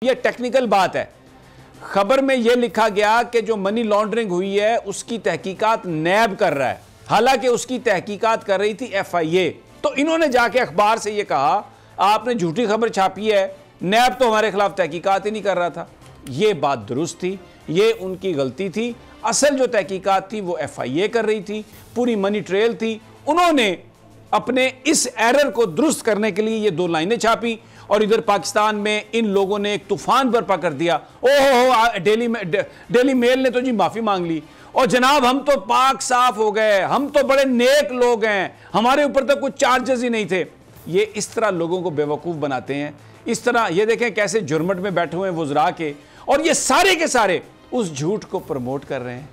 ये टेक्निकल बात है। खबर में यह लिखा गया कि जो मनी लॉन्ड्रिंग हुई है उसकी तहकीकात नैब कर रहा है, हालांकि उसकी तहकीकात कर रही थी FIA। तो इन्होंने जाके अखबार से यह कहा आपने झूठी खबर छापी है, नैब तो हमारे खिलाफ तहकीकात ही नहीं कर रहा था। यह बात दुरुस्त थी, यह उनकी गलती थी। असल जो तहकीकात थी वो FIA कर रही थी, पूरी मनी ट्रेल थी। उन्होंने अपने इस एरर को दुरुस्त करने के लिए ये दो लाइनें छापी और इधर पाकिस्तान में इन लोगों ने एक तूफान बर्पा कर दिया। ओहो, डेली मेल ने तो जी माफी मांग ली और जनाब हम तो पाक साफ हो गए, हम तो बड़े नेक लोग हैं, हमारे ऊपर तो कुछ चार्जेस ही नहीं थे। ये इस तरह लोगों को बेवकूफ बनाते हैं। इस तरह ये देखें कैसे जुर्मट में बैठे हुए हैं वुज़रा के, और ये सारे के सारे उस झूठ को प्रमोट कर रहे हैं,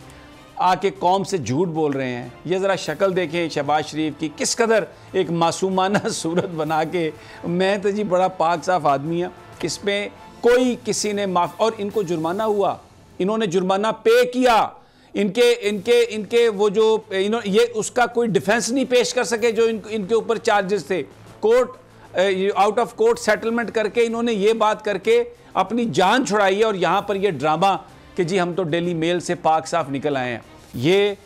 आके कौम से झूठ बोल रहे हैं। ये ज़रा शक्ल देखें शहबाज शरीफ की, किस कदर एक मासूमाना सूरत बना के, मैं तो जी बड़ा पाक साफ आदमी है, इसमें कोई किसी ने माफ, और इनको जुर्माना हुआ, इन्होंने जुर्माना पे किया। इनके इनके इनके वो जो इन्होंने ये उसका कोई डिफेंस नहीं पेश कर सके जो इनके ऊपर चार्जेस थे। Court out of court settlement करके इन्होंने ये बात करके अपनी जान छुड़ाई है, और यहाँ पर ये ड्रामा कि जी हम तो डेली मेल से पाक साफ निकल आए हैं। ये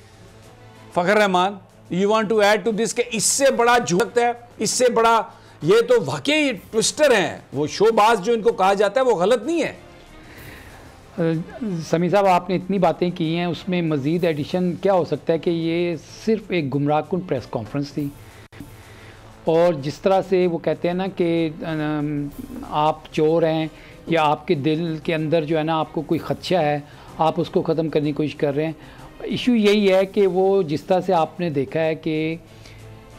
Fakhar Rahman, you want to add to this के इससे बड़ा झूठ है, इससे बड़ा ये तो वाकई ट्विस्टर हैं। वो शोबाज जो इनको कहा जाता है वो गलत नहीं है। समी साहब आपने इतनी बातें की हैं, उसमें मज़ीद एडिशन क्या हो सकता है कि ये सिर्फ एक गुमराहकुन प्रेस कॉन्फ्रेंस थी, और जिस तरह से वो कहते हैं ना कि आप चोर हैं या आपके दिल के अंदर जो है ना आपको कोई खदशा है, आप उसको ख़त्म करने की कोशिश कर रहे हैं। इशू यही है कि वो जिस तरह से आपने देखा है कि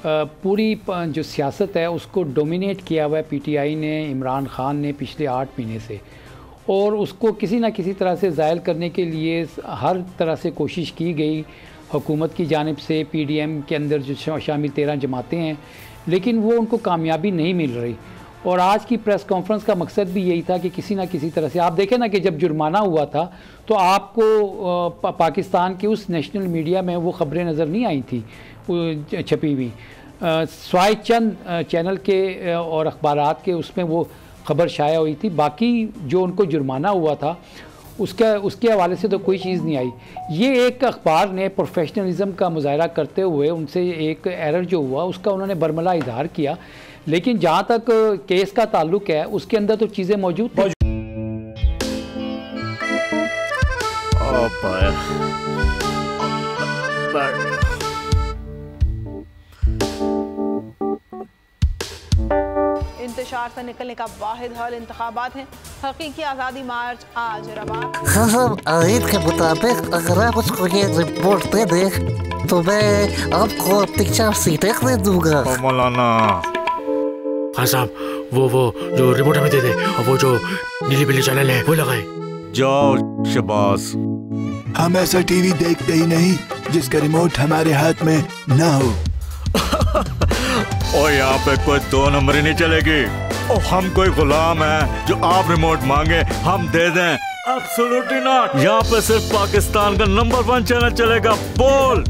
पूरी जो सियासत है उसको डोमिनेट किया हुआ है PTI ने, इमरान ख़ान ने पिछले 8 महीने से, और उसको किसी ना किसी तरह से ज़ायल करने के लिए हर तरह से कोशिश की गई हुकूमत की जानिब से। PDM के अंदर जो शामिल 13 जमातें हैं, लेकिन वो उनको कामयाबी नहीं मिल रही। और आज की प्रेस कॉन्फ्रेंस का मकसद भी यही था कि किसी ना किसी तरह से आप देखें ना कि जब जुर्माना हुआ था तो आपको पाकिस्तान के उस नेशनल मीडिया में वो ख़बरें नज़र नहीं आई थी छपी हुई, स्वाय चंद चैनल के और अखबारात के उसमें वो ख़बर शाया हुई थी। बाकी जो उनको जुर्माना हुआ था उसके हवाले से तो कोई चीज़ नहीं आई। ये एक अखबार ने प्रोफेशनलिज्म का मुजाहरा करते हुए उनसे एक एरर जो हुआ उसका उन्होंने बरमला इजहार किया, लेकिन जहाँ तक केस का ताल्लुक है उसके अंदर तो चीज़ें मौजूद थी। इंतशार से निकलने का वाहिद हल इंतखाबात हैं। हकीकी आज़ादी मार्च आज रवा। हाँ, आयत के मुताबिक अगर आप उसको ये रिपोर्ट दे दे तो मैं आपको अपनी 4 सीटें दे दूंगा। मौलाना हाँ साहब, वो जो रिपोर्ट हमें दे दे, और वो जो नीली पीली चैनल है वो लगाए। जाओ शबाज, हम ऐसा टीवी देखते ही नहीं जिसका रिमोट हमारे हाथ में ना हो। और यहाँ पे कोई 2 नंबरी नहीं चलेगी। और हम कोई गुलाम है जो आप रिमोट मांगे हम दे दें? Absolutely not. यहाँ पे सिर्फ पाकिस्तान का नंबर 1 चैनल चलेगा, बोल,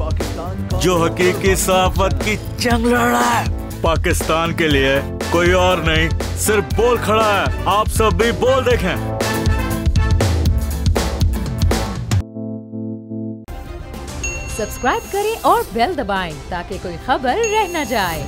जो हकीकी सहाफत की जंग लड़ रहा है। पाकिस्तान के लिए कोई और नहीं, सिर्फ बोल खड़ा है। आप सब भी बोल देखें। सब्सक्राइब करें और बेल दबाएं ताकि कोई खबर रह न जाए।